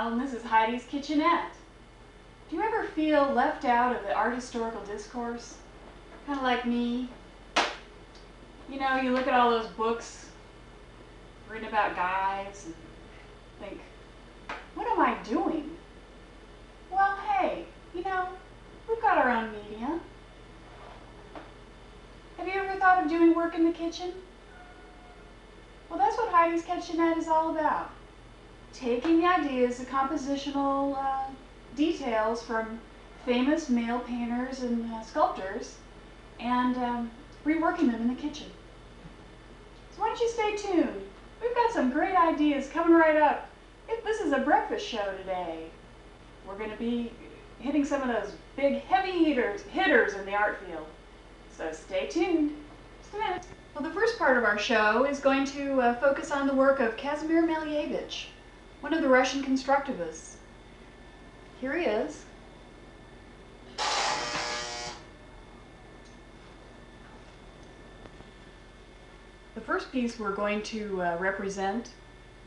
Well, and this is Heidi's Kitchenette. Do you ever feel left out of the art historical discourse? Kind of like me. You know, you look at all those books written about guys and think, what am I doing? Well, hey, you know, we've got our own media. Have you ever thought of doing work in the kitchen? Well, that's what Heidi's Kitchenette is all about. Taking the ideas, the compositional details from famous male painters and sculptors and reworking them in the kitchen. So why don't you stay tuned? We've got some great ideas coming right up. This is a breakfast show today. We're going to be hitting some of those big heavy hitters in the art field. So stay tuned. Just a minute. Well, the first part of our show is going to focus on the work of Kazimir Malevich, one of the Russian constructivists. Here he is. The first piece we're going to represent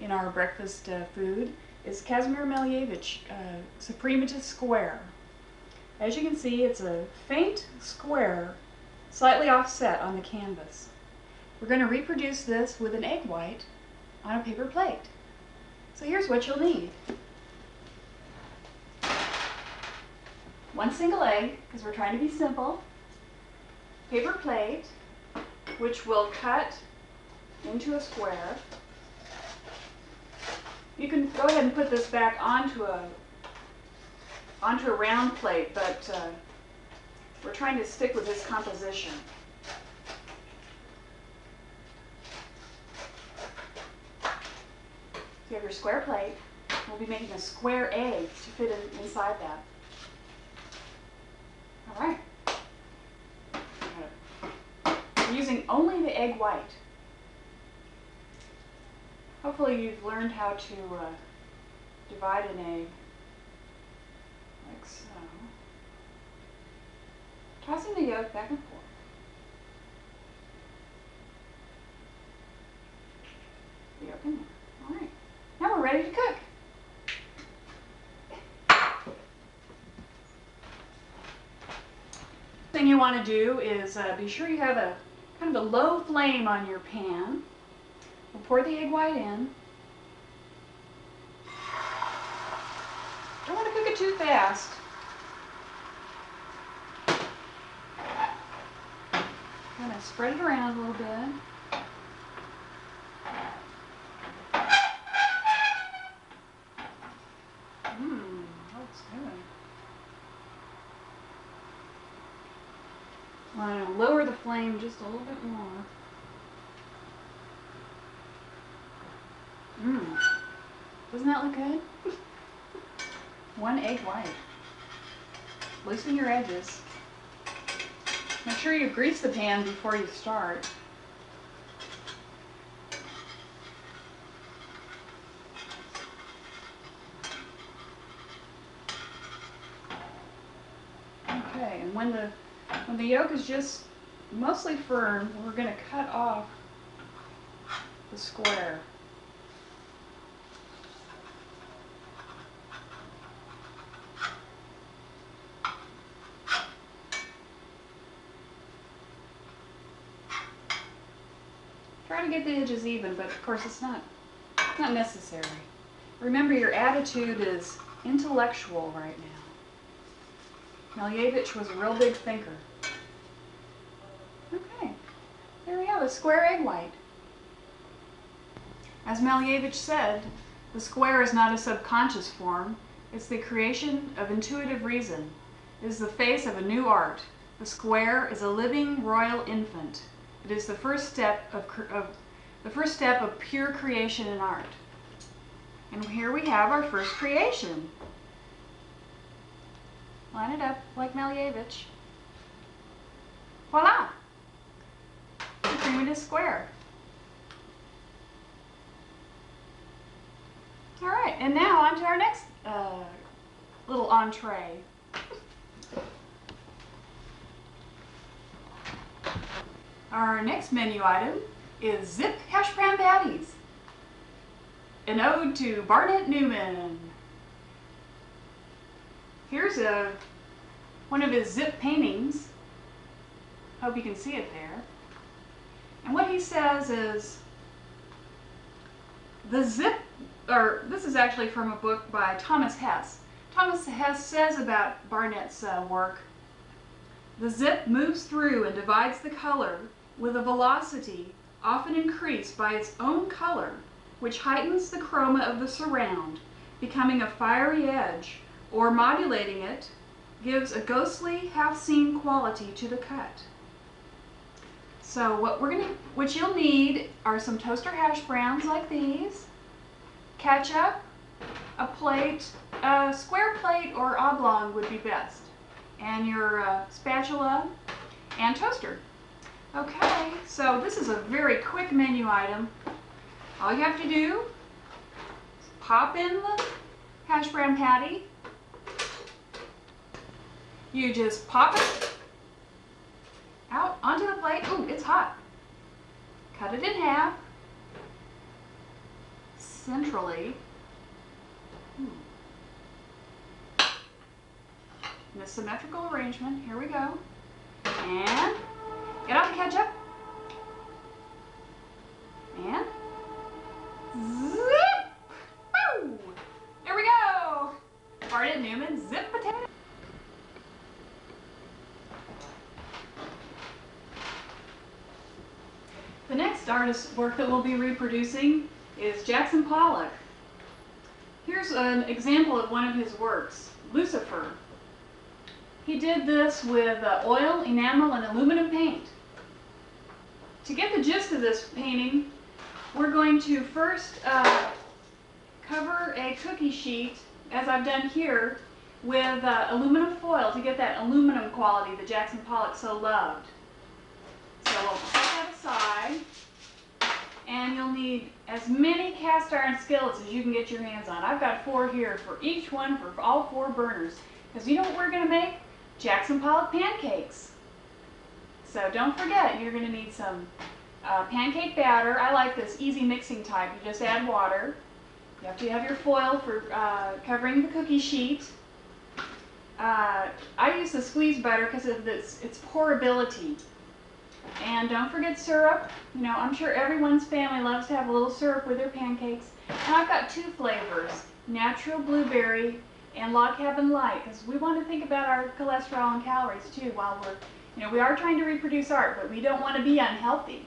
in our breakfast food is Kazimir Malevich, Suprematist square. As you can see, it's a faint square, slightly offset on the canvas. We're going to reproduce this with an egg white on a paper plate. So here's what you'll need. One single egg, because we're trying to be simple. Paper plate, which we'll cut into a square. You can go ahead and put this back onto a round plate, but we're trying to stick with this composition. You have your square plate. We'll be making a square egg to fit inside that. All right. We're using only the egg white. Hopefully you've learned how to divide an egg like so. Tossing the yolk back and forth. The yolk in there. All right. Now we're ready to cook. Thing you want to do is be sure you have a kind of a low flame on your pan. We'll pour the egg white in. Don't want to cook it too fast. I'm going to spread it around a little bit. Looks good. I'm going to lower the flame just a little bit more. Doesn't that look good? One egg white. Loosen your edges. Make sure you grease the pan before you start. Okay, and when the yolk is just mostly firm, we're going to cut off the square. Try to get the edges even, but of course it's not necessary. Remember, your attitude is intellectual right now. Malevich was a real big thinker. Okay, there we have a square egg white. As Malevich said, the square is not a subconscious form. It's the creation of intuitive reason. It is the face of a new art. The square is a living royal infant. It is the first step of pure creation in art. And here we have our first creation. Line it up like Malevich. Voila! Suprematist square. All right, and now on to our next little entree. Our next menu item is Zip Hash Brown Patties, an ode to Barnett Newman. Here's one of his zip paintings. Hope you can see it there. And what he says is, this is actually from a book by Thomas Hess. Thomas Hess says about Barnett's work, the zip moves through and divides the color with a velocity often increased by its own color, which heightens the chroma of the surround, becoming a fiery edge, or modulating it, gives a ghostly, half-seen quality to the cut. So what you'll need are some toaster hash browns like these, ketchup, a plate, a square plate or oblong would be best, and your spatula and toaster. Okay, so this is a very quick menu item. All you have to do is pop in the hash brown patty. You just pop it out onto the plate. Ooh, it's hot. Cut it in half centrally. In a symmetrical arrangement. Here we go. And get out the ketchup. And zip! Woo! There we go! Barnett Newman zip potato. The next artist's work that we'll be reproducing is Jackson Pollock. Here's an example of one of his works, Lucifer. He did this with oil, enamel, and aluminum paint. To get the gist of this painting, we're going to first cover a cookie sheet, as I've done here, with aluminum foil to get that aluminum quality that Jackson Pollock so loved. So we'll put that aside, and you'll need as many cast iron skillets as you can get your hands on. I've got 4 here for each one for all 4 burners, because you know what we're going to make? Jackson Pollock pancakes. So don't forget, you're going to need some pancake batter. I like this easy mixing type. You just add water. You have to have your foil for covering the cookie sheet. I use the squeeze butter because of its pourability. And don't forget syrup. You know, I'm sure everyone's family loves to have a little syrup with their pancakes. And I've got 2 flavors, natural blueberry and log cabin light, because we want to think about our cholesterol and calories too while we are trying to reproduce art, but we don't want to be unhealthy.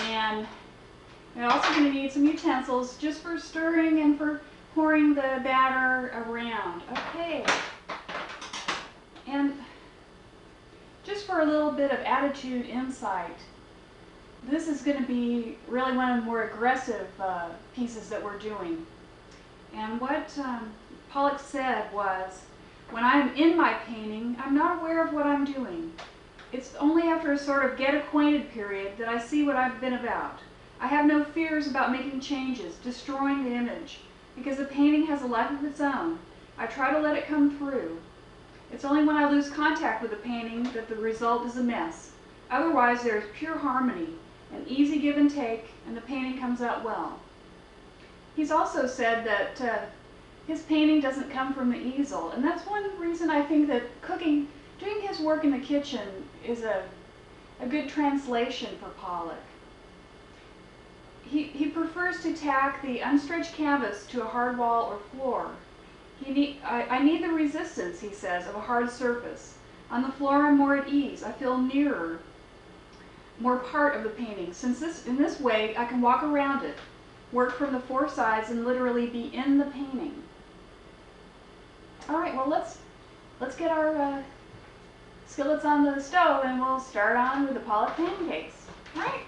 And we're also going to need some utensils just for stirring and for pouring the batter around. Okay. And just for a little bit of attitude insight, this is going to be really one of the more aggressive pieces that we're doing. And what Pollock said was, when I'm in my painting, I'm not aware of what I'm doing. It's only after a sort of get acquainted period that I see what I've been about. I have no fears about making changes, destroying the image, because the painting has a life of its own. I try to let it come through. It's only when I lose contact with the painting that the result is a mess. Otherwise, there is pure harmony, an easy give and take, and the painting comes out well. He's also said that his painting doesn't come from the easel, and that's one reason I think that doing his work in the kitchen is a good translation for Pollock. He prefers to tack the unstretched canvas to a hard wall or floor. I need the resistance, he says, of a hard surface. On the floor I'm more at ease. I feel nearer, more part of the painting. In this way I can walk around it, work from the 4 sides, and literally be in the painting. All right, well let's get our skillets on the stove, and we'll start on with the Pollock pancakes. All right.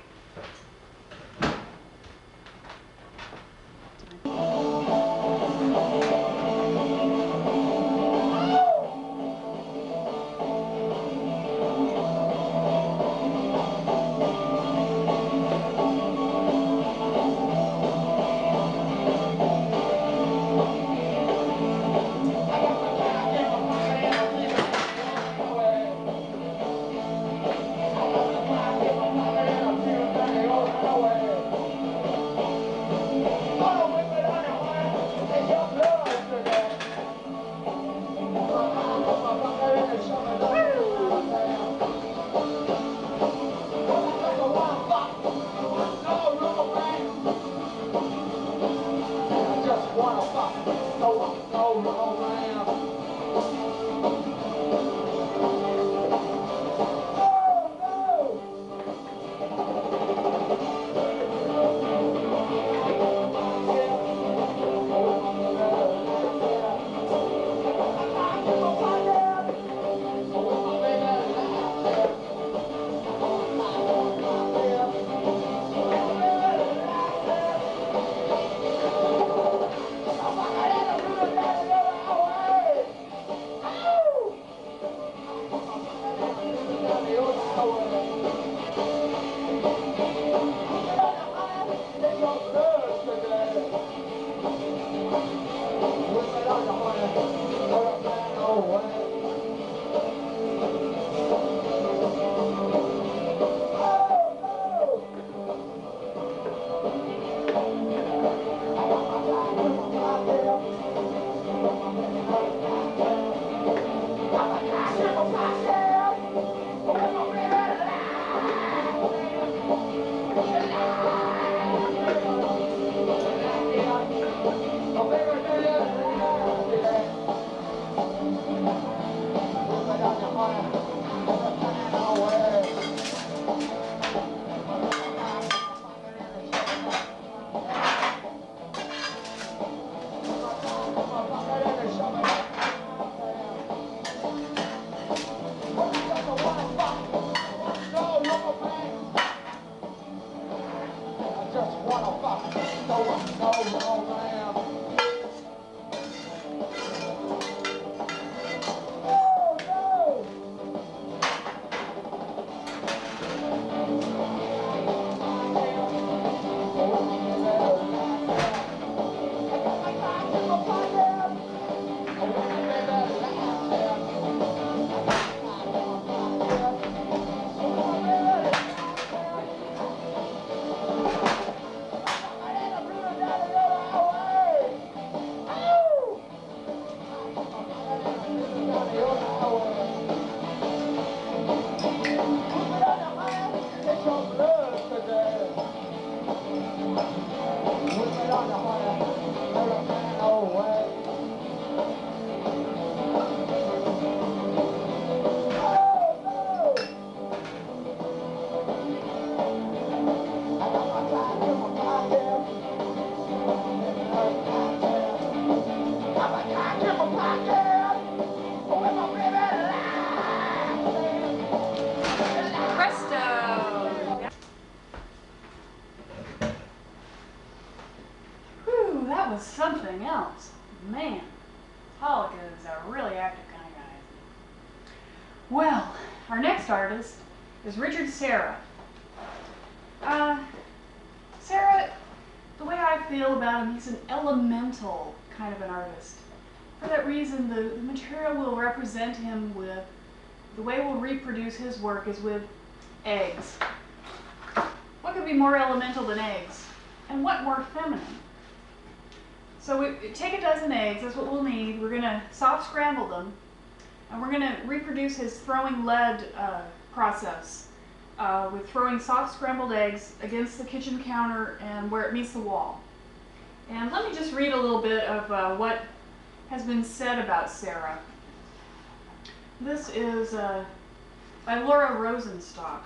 Something else. Man, Pollock is a really active kind of guy. Well, our next artist is Richard Serra. Serra, the way I feel about him, he's an elemental kind of an artist. For that reason, the material we'll represent him with, the way we'll reproduce his work is with eggs. What could be more elemental than eggs? And what more feminine? So we take a dozen eggs, that's what we'll need. We're going to soft scramble them, and we're going to reproduce his throwing lead process with throwing soft scrambled eggs against the kitchen counter and where it meets the wall. And let me just read a little bit of what has been said about Serra. This is by Laura Rosenstock.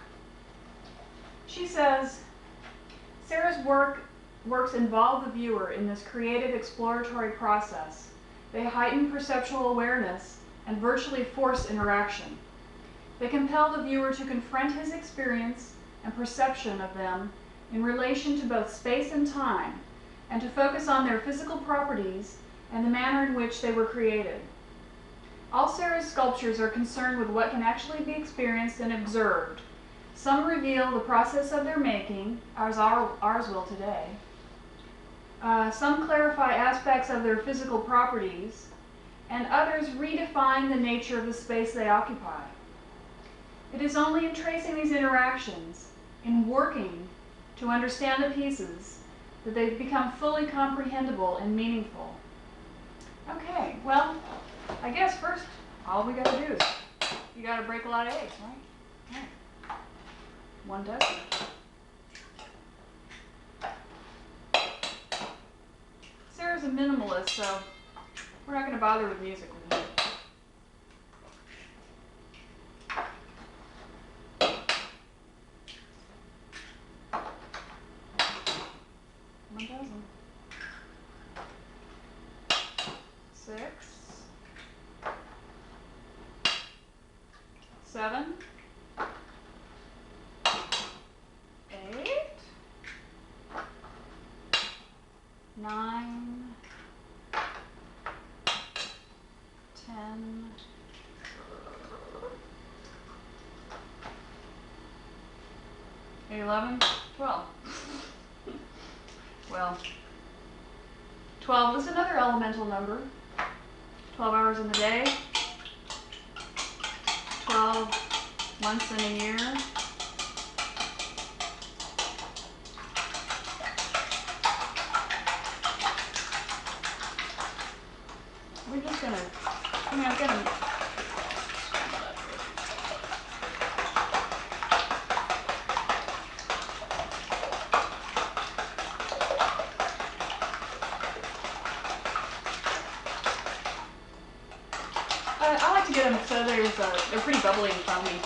She says, Serra's works involve the viewer in this creative exploratory process. They heighten perceptual awareness and virtually force interaction. They compel the viewer to confront his experience and perception of them in relation to both space and time, and to focus on their physical properties and the manner in which they were created. All Serra's sculptures are concerned with what can actually be experienced and observed. Some reveal the process of their making, ours will today. Some clarify aspects of their physical properties, and others redefine the nature of the space they occupy. It is only in tracing these interactions, in working to understand the pieces, that they become fully comprehensible and meaningful. Okay, well, I guess first, all we gotta do is, you gotta break a lot of eggs, right? Yeah. 1 dozen. Serra's a minimalist, so We're not going to bother with music with it. One dozen. 6, 7, 8, 9, 10, 11, 12. Well, 12 is another elemental number. 12 hours in the day, 12 months in a year. We're just gonna, I'm gonna. I like to get them so they're pretty bubbly and foamy.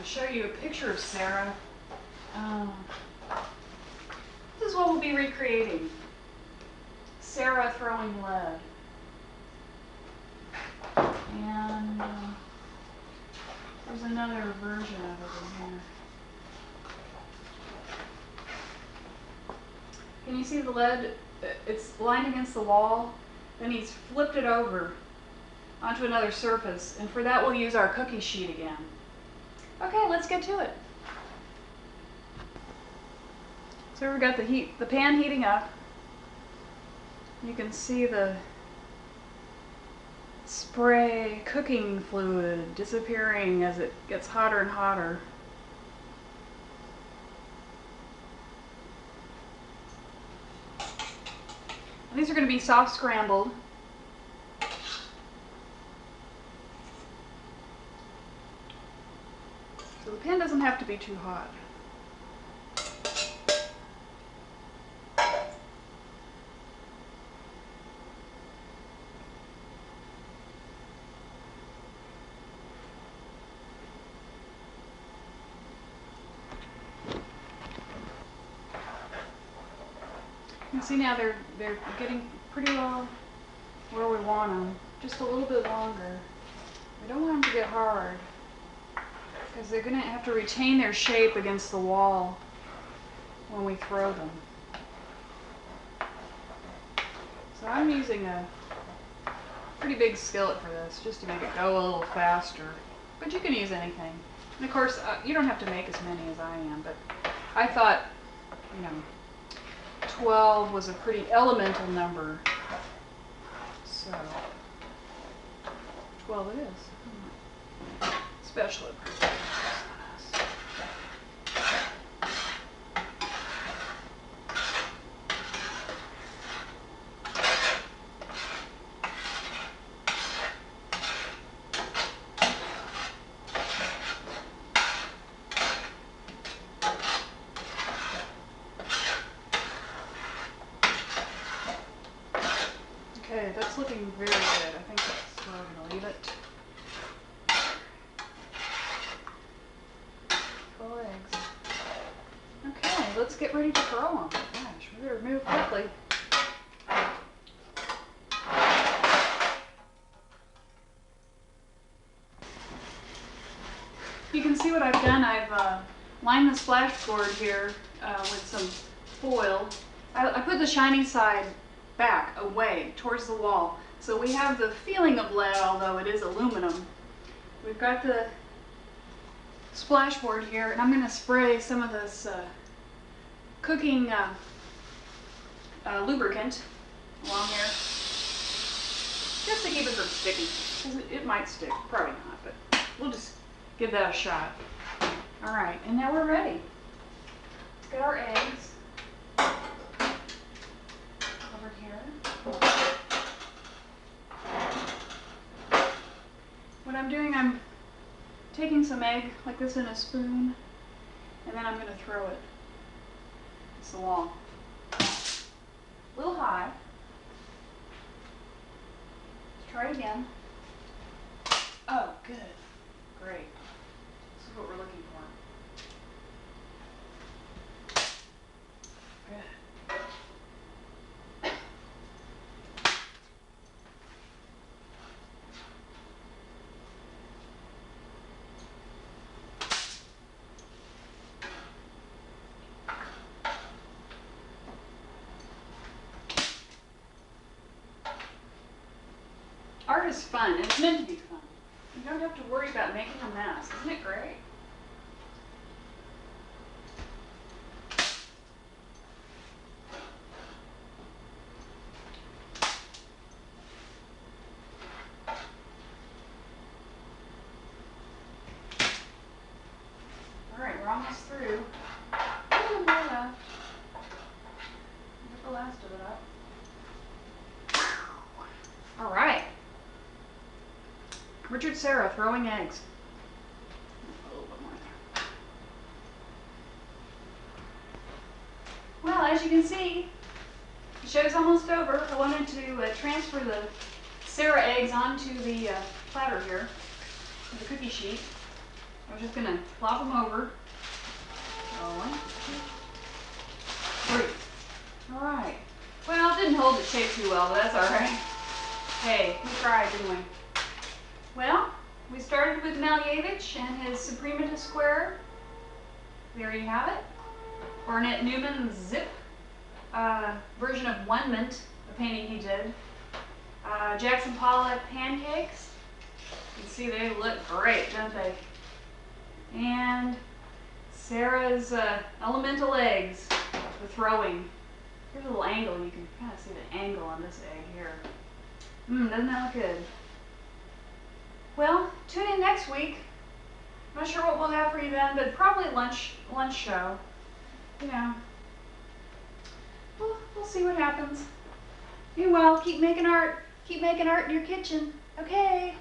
Show you a picture of Serra. This is what we'll be recreating. Serra throwing lead. And there's another version of it in here. Can you see the lead? It's lined against the wall. Then he's flipped it over onto another surface. And for that we'll use our cookie sheet again. Okay, let's get to it. So we've got the pan heating up. You can see the spray cooking fluid disappearing as it gets hotter and hotter. And these are going to be soft scrambled. So the pan doesn't have to be too hot. You can see now they're getting pretty well where we want them. Just a little bit longer. We don't want them to get hard, because they're going to have to retain their shape against the wall when we throw them. So I'm using a pretty big skillet for this, just to make it go a little faster. But you can use anything. And of course, you don't have to make as many as I am, but I thought, 12 was a pretty elemental number. So, 12 it is. Special approval. Okay, that's looking very good. I think that's where we're going to leave it. 12 eggs. Okay, let's get ready to throw them. Gosh, we better move quickly. You can see what I've done. I've lined the splash board here with some foil. I put the shiny side back, away, towards the wall. So we have the feeling of lead, although it is aluminum. We've got the splash board here, and I'm going to spray some of this cooking lubricant along here, just to keep it from sticking, because it might stick, probably not, but we'll just give that a shot. Alright, and now we're ready. Let's get our eggs over I'm doing, I'm taking some egg like this in a spoon, and then I'm going to throw it. It's the wall. A little high. Let's try it again. Oh, good. Great. This is what we're looking for. Good. Art is fun, and it's meant to be fun. You don't have to worry about making a mess. Isn't it great? Alright, we're almost through. A little more left. Get the last of it up. Alright. Richard Serra throwing eggs. A little bit more there. Well, as you can see, the show's almost over. I wanted to transfer the Serra eggs onto the platter here, the cookie sheet. I was just going to flop them over. 1, 2, 3. Alright. Well, it didn't hold its shape too well, but that's alright. Hey, we tried, didn't we? Well, we started with Malevich and his Suprematist square. There you have it. Barnett Newman zip version of One Mint, a painting he did. Jackson Pollock Pancakes. You can see they look great, don't they? And Serra's elemental eggs, the throwing. Here's a little angle. You can kind of see the angle on this egg here. Doesn't that look good? Well, tune in next week. I'm not sure what we'll have for you then, but probably lunch show. You know, we'll see what happens. Meanwhile, keep making art in your kitchen. Okay.